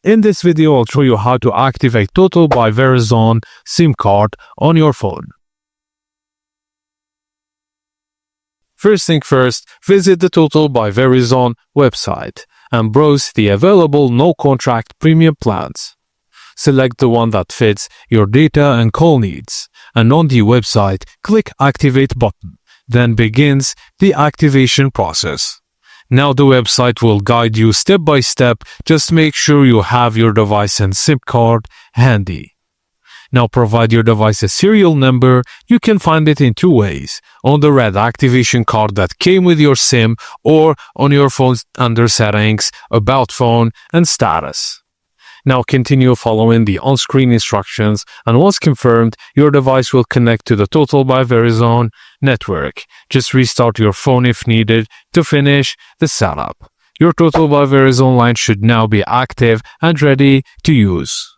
In this video, I'll show you how to activate Total by Verizon SIM card on your phone. First thing first, visit the Total by Verizon website and browse the available no-contract premium plans. Select the one that fits your data and call needs, and on the website, click Activate button. Then begins the activation process. Now the website will guide you step by step. Just make sure you have your device and SIM card handy. Now provide your device's serial number. You can find it in two ways: on the red activation card that came with your SIM, or on your phone's under Settings, About Phone, and Status. Now continue following the on-screen instructions, and once confirmed, your device will connect to the Total by Verizon network. Just restart your phone if needed to finish the setup. Your Total by Verizon line should now be active and ready to use.